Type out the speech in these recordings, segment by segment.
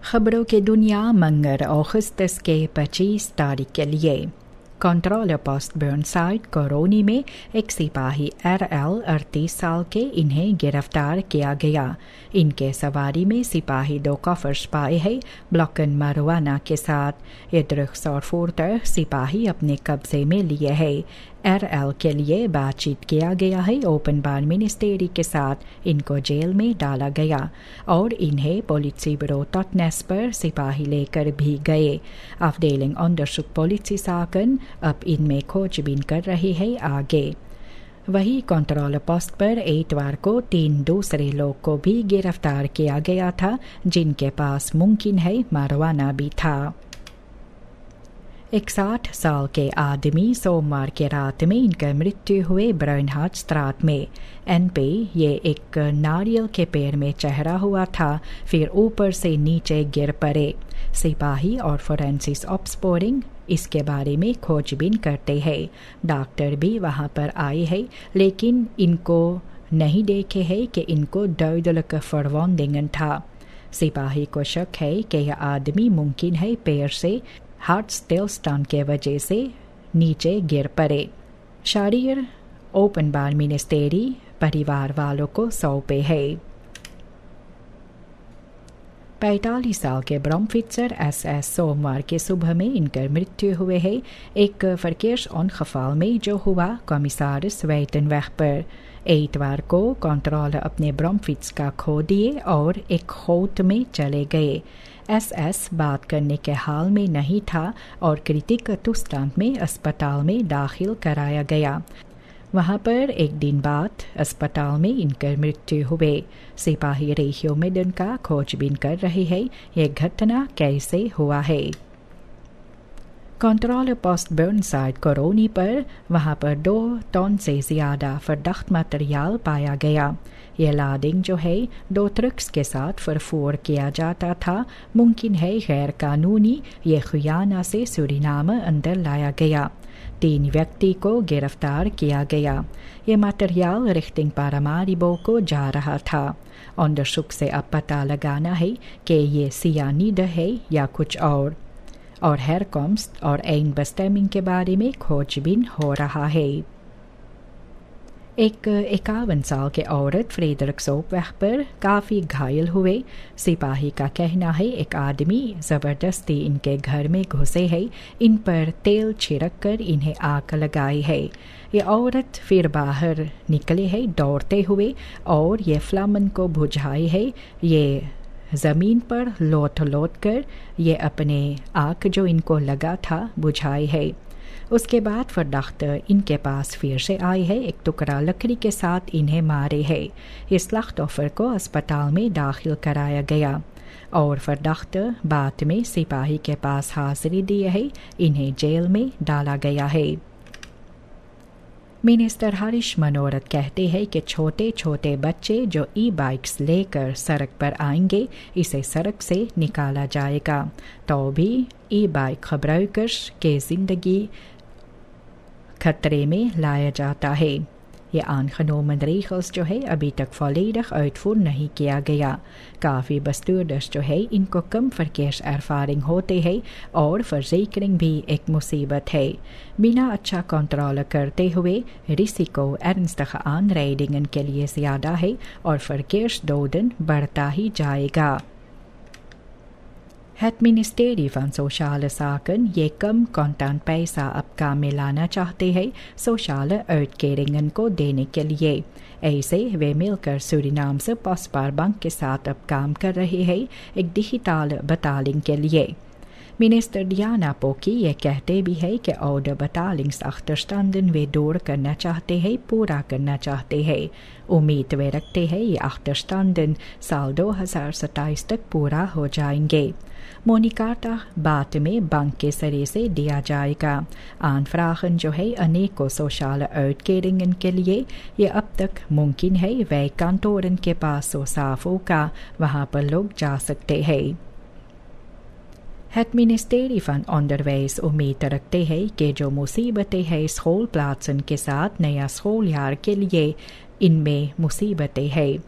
खबरों की दुनिया मंगर अगस्त के 25 तारीख के लिए। कंट्रोलर पोस्ट बर्नसाइड कॉलोनी में एक सिपाही RL 38 साल के इन्हें गिरफ्तार किया गया। इनके सवारी में सिपाही 2 कॉफर्स पाए हैं ब्लॉकन मारुआना के साथ। ये ड्रग्स और फूटर सिपाही अपने कब्जे में लिए हैं। RL के लिए बातचीत किया गया है। ओपन बार मिनिस्टेरी के साथ इनको जेल में डाला गया और इन्हें पोलित्सीब्यूरो टॉटनेस पर सिपाही लेकर भी गए। अफडेलिंग अंडरसुक पोलित्सी साकन अब इनमें खोजबीन कर रही है आगे। वही कंट्रोल पोस्ट पर इतवार को 3 दूसरे लोग को भी गिरफ्तार किया गया था जिनके पास मुमकिन है मारवाना भी था। एक 60 साल के आदमी सोमवार के रात में इनका मृत्यु हुए ब्राउनहार्ट स्ट्राट में। एनपी ये एक नारियल के पेड़ में चढ़ा हुआ था, फिर ऊपर से नीचे गिर पड़े। सिपाही और फोरेंसिक ऑप्सपोरिंग इसके बारे में खोजबीन करते हैं। डॉक्टर भी वहां पर आए हैं लेकिन इनको नहीं देखे हैं कि इनको दुर्दलक फरवॉन्डिंगन था। सिपाही को शक है कि यह आदमी मुमकिन है पैर से हार्ट स्टिलस्टन के वजह से नीचे गिर पड़े। शरीर ओपन बार मिनिस्टेरी परिवार वालों को सौंपे है। 45 साल के ब्रॉमफिट्सर SS सोमवार के सुबह में इनकर मृत्यु हुए है एक verkeersongeval में जो हुआ कमिसारिस वेटनवेग पर। इतवार को कंट्रोलर अपने ब्रॉमफिट्स का खो दिए और एक खोत में चले गए। SS बात करने के हाल में नहीं था और क्रिटिकल तुस्तांत में अस्पताल में दाखिल कराया गया। वहां पर एक दिन बाद अस्पताल में इनकर मृत्यु हुए। सिपाही रेहियो मेडन का खोजबीन कर रहे हैं यह घटना कैसे हुआ है। कंट्रोलर पोस्ट बर्नसाइड कॉलोनी पर वहां पर 2 टन से ज्यादा फर्दाख्त मटेरियल पाया गया। यह लाडिंग जो है 2 ट्रक्स के साथ फरफोर किया जाता था। मुमकिन है गैर कानूनी ये खुयाना से सूरीनाम अंदर लाया गया। 3 व्यक्ति को गिरफ्तार किया गया। ये मटेरियल रिख्टिंग पारामारिबो को जा रहा था। अंडरसुक से अब पता लगाना है कि ये सियानिड है या कुछ और हेरकॉम्स्ट और एन बस्टेमिंग के बारे में खोजबीन हो रहा है। एक 51 साल के औरत फ्रेडरिक सोपवेग पर काफ़ी घायल हुए। सिपाही का कहना है एक आदमी ज़बरदस्ती इनके घर में घुसे है, इन पर तेल छिड़क कर इन्हें आग लगाई है। ये औरत फिर बाहर निकले है दौड़ते हुए और ये फ्लामन को बुझाई है। ये ज़मीन पर लौट कर ये अपने आग जो इनको लगा था बुझाई है। उसके बाद फर्दाख्त इनके पास फिर से आए है, एक टुकड़ा लकड़ी के साथ इन्हें मारे है। इस लाख्तोफर को अस्पताल में दाखिल कराया गया और फर्दाख्त बाद में सिपाही के पास हाजिरी दी है। इन्हें जेल में डाला गया है। मिनिस्टर हरीश मनोरथ कहते हैं कि छोटे छोटे बच्चे जो ई-बाइक्स लेकर सड़क पर आएंगे इसे सड़क से निकाला जाएगा। तो भी ई-बाइक खबरकर के ज़िंदगी खतरे में लाया जाता है। ये आनखनोमन रेखल्स जो है अभी तक फॉलेडख आउटफुर नहीं किया गया। काफ़ी बस्तूरदस जो है इनको कम फरकेश एरफारिंग होते हैं और फर्जीकरिंग भी एक मुसीबत है। बिना अच्छा कंट्रोल करते हुए रिसिको एरंस्तख आन रेडिंगन के लिए ज़्यादा है और फरकेश दोदन बढ़ता ही जाएगा। Het ministerie van Sociale Zaken ये कम कंटेंट पैसा अब काम में लाना चाहते हैं सोशल uitkeringen को देने के लिए। ऐसे वे मिलकर सूरीनाम से पोस्टपार बैंक के साथ अब काम कर रहे हैं एक डिजिटल बटालिंग के लिए। मिनिस्टर डियाना पोकी ये कहते भी है कि oude betalingsachterstanden वे दूर करना चाहते हैं, पूरा करना चाहते हैं। उम्मीद वे रखते हैं ये achterstanden साल 2027 तक पूरा हो जाएंगे। मोनिकाटा बाद में बैंक के सरे से दिया जाएगा। आनफ्रागन जो है अनेकों सोशल uitkeringen के लिए ये अब तक मुमकिन है। वे कंटोरन के पास so साफ होगा वहाँ पर लोग जा सकते हैं। Het ministerie van Onderwijs उम्मीद रखते हैं कि जो मुसीबतें हैं स्कूलप्लाट्सन के साथ नया स्कूल यार के लिए इनमें मुसीबतें हैं।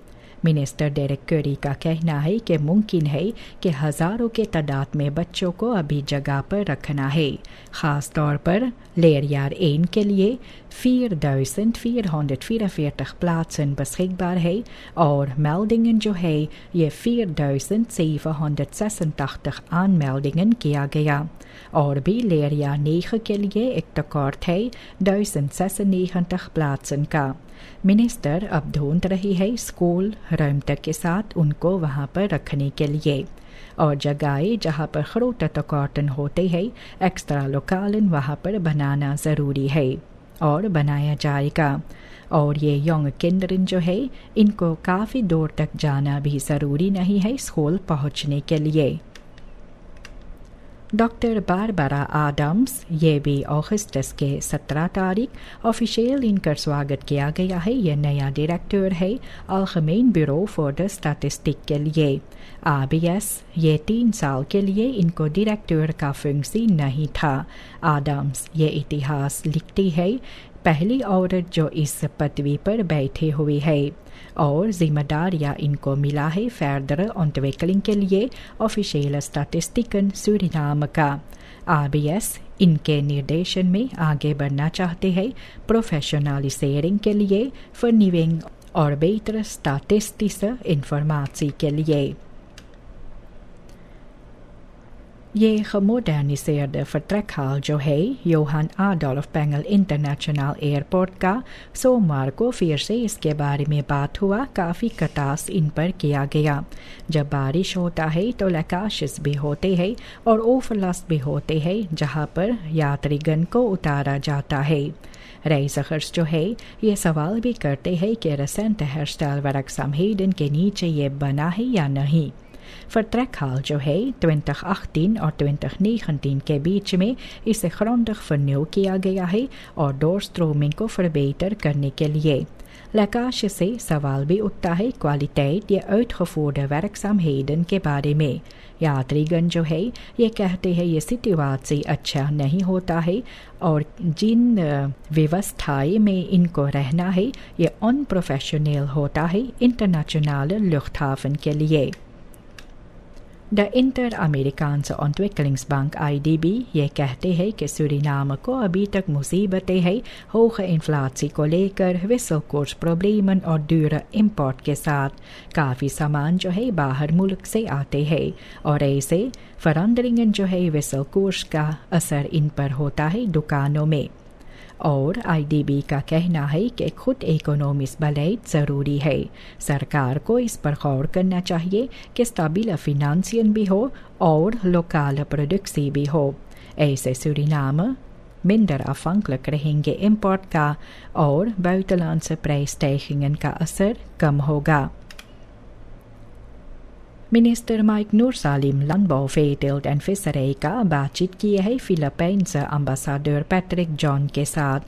मिनिस्टर डेरेक करी का कहना है कि मुमकिन है कि हज़ारों के तादाद में बच्चों को अभी जगह पर रखना है, ख़ास तौर पर leerjaar 1 के लिए 4.444 plaatsen beschikbaar है और meldingen जो है ये 4.786 aanmeldingen किया गया और भी leerjaar 9 के लिए एक tekort है 1096 plaatsen का। मिनिस्टर अब ढूंढ रही है स्कूल रुimte के साथ उनको वहाँ पर रखने के लिए और जगहें जहाँ पर grote tekorten होते हैं एक्स्ट्रा लोकालन वहाँ पर बनाना ज़रूरी है और बनाया जाएगा और ये यंग किंडरन जो है इनको काफ़ी दूर तक जाना भी ज़रूरी नहीं है स्कूल पहुँचने के लिए। डॉक्टर बारबरा आदम्स ये भी अगस्त के 17 तारीख ऑफिशियल इनका स्वागत किया गया है। ये नया डायरेक्टर है अलगेमेन ब्यूरो फॉर द स्टैटिस्टिक के लिए ABS। ये 3 साल के लिए इनको डायरेक्टर का फंक्शन नहीं था। आदम्स ये इतिहास लिखती है पहली औरत जो इस पदवी पर बैठे हुई है और जिम्मेदारियां इनको मिला है फर्दर ontwikkeling के लिए ऑफिशियल स्टैटिस्टिकन सूरीनाम का। ABS इनके निर्देशन में आगे बढ़ना चाहते हैं प्रोफेशनलिसेरिंग के लिए vernieuwing और betere statistische informatie के लिए। ये gemoderniseerde vertrekhal जो है Yohan Adolf Pongal international airport का सोमवार को फिर से इसके बारे में बात हुआ। काफ़ी कटास इन पर किया गया। जब बारिश होता है तो लैकाशेस भी होते हैं और ओवरलास्ट भी होते हैं जहाँ पर यात्रीगण को उतारा जाता है। reizigers जो है ये सवाल भी करते हैं कि recente herstelwerkzaamheden के नीचे ये बना है या नहीं। vertrekhal जो है 2018 और 2019 के बीच में इसे grondig vernieuwd किया गया है और doorstroming को verbeterd करने के लिए। lekkage से सवाल भी उठता है kwaliteit या uitgevoerde werkzaamheden के बारे में। यात्रीगण जो है ये कहते हैं ये सिचुएशन अच्छा नहीं होता है और जिन व्यवस्थाएं में इनको रहना है ये अनप्रोफेशनल होता है इंटरनेशनल luchthaven के लिए। द इंटर-अमेरिकानse Ontwikkelingsbank IDB ये कहते हैं कि सूरीनाम को अभी तक मुसीबतें हैं होge इन्फ्लेशन को लेकर, wisselkoers प्रॉब्लम और दूर इंपोर्ट के साथ। काफ़ी सामान जो है बाहर मुल्क से आते हैं और ऐसे veranderingen जो है wisselkoers का असर इन पर होता है दुकानों में। और IDB का कहना है कि खुद इकोनॉमिस्ट बलेड ज़रूरी है। सरकार को इस पर गौर करना चाहिए कि स्टेबल फिनांसियन भी हो और लोकल प्रोडक्ट्स भी हो। ऐसे सूरीनाम minder afhankelijk रहेंगे इंपोर्ट का और buitenlandse prijsstijgingen का असर कम होगा। Minister Mike Noersalim landbouw, veeteelt en visserij का बातचीत की है फिलीपींस अम्बासाडर पैट्रिक जॉन के साथ।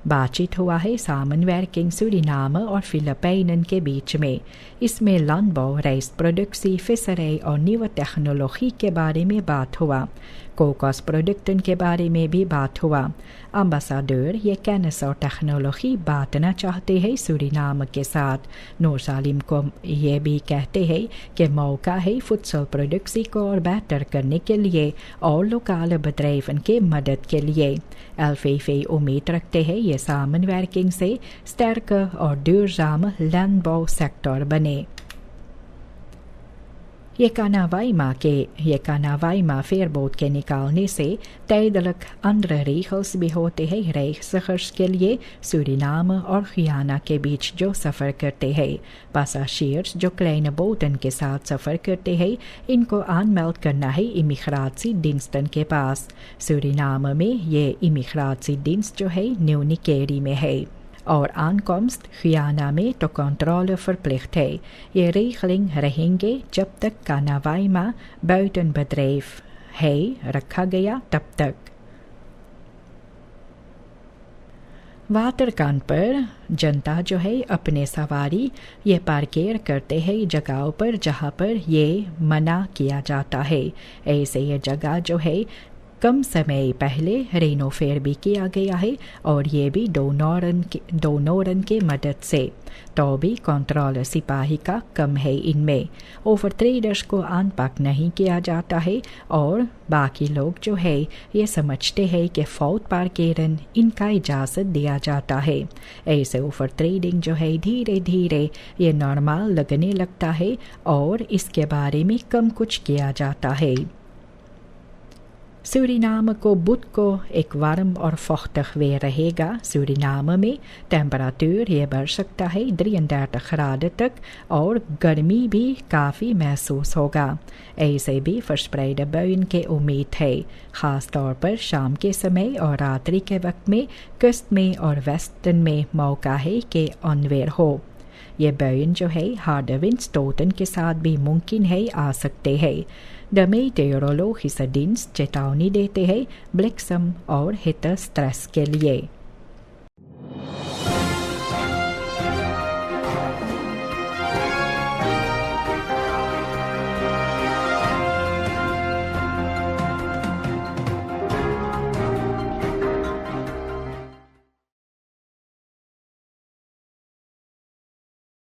बातचीत हुआ है सामनwerking सूरीनाम और फिलीपीन के बीच में। इसमें landbouw, rijstproductie, visserij और nieuwe टेक्नोलॉजी के बारे में बात हुआ। कोकोस प्रोडक्टन के बारे में भी बात हुआ। अम्बासाडर ये kennis और टेक्नोलॉजी बांटना चाहते हैं सूरीनाम के साथ। नूरसालिम को ये भी कहते हैं कि मौका है फुटसल प्रोडक्ट्स को और बेहतर करने के लिए और लोकल bedrijven के मदद के लिए। LVV उम्मीद रखते हैं ये सामनwerking से sterke और duurzame landbouw sector बने। ये Kanavaima veerboot के निकालने से tijdelijk andere regels भी होते हैं reizigers के लिए सूरीनाम और गियाना के बीच जो सफ़र करते हैं। passagiers जो kleine boten के साथ सफ़र करते हैं इनको aanmeld करना है इमिग्राtiediensten के पास। सूरीनाम में ये इमिग्राtiedienst जो है न्यू निकेरी में है और aankomst गियाना में तो कंट्रोल verplicht है। ये regeling रहेंगे जब तक Kanavaima buiten bedrijf है रखा गया तब तक। वाटरकान पर जनता जो है अपने सवारी ये पार्केर करते हैं जगहों पर जहाँ पर ये मना किया जाता है। ऐसे ये जगह जो है कम समय पहले रेनोफेयर भी किया गया है और ये भी डोनोरन के मदद से। तो भी कंट्रोल सिपाही का कम है इनमें। ओवर ट्रेडर्स को अनपैक नहीं किया जाता है और बाकी लोग जो है ये समझते हैं कि फौत पार केरन इनका इजाज़त दिया जाता है। ऐसे ओवर ट्रेडिंग जो है धीरे धीरे ये नॉर्मल लगने लगता है और इसके बारे में कम कुछ किया जाता है। सूरीनाम को बुध को एक वार्म और vochtig weer रहेगा। सूरीनाम में टेम्परेचर ये बढ़ सकता है 33 ग्राड तक और गर्मी भी काफ़ी महसूस होगा। ऐसे भी verspreide buien की उम्मीद है, ख़ास तौर पर शाम के समय और रात्रि के वक्त में कस्ट में और वेस्टर्न में मौका है कि ऑनवेयर हो। ये buien जो है हार्ड विंड्स टोटन के साथ भी मुमकिन है आ सकते हैं। द मेटेरोलॉजिस्ट चेतावनी देते हैं ब्लिक्सम और हिट स्ट्रेस के लिए।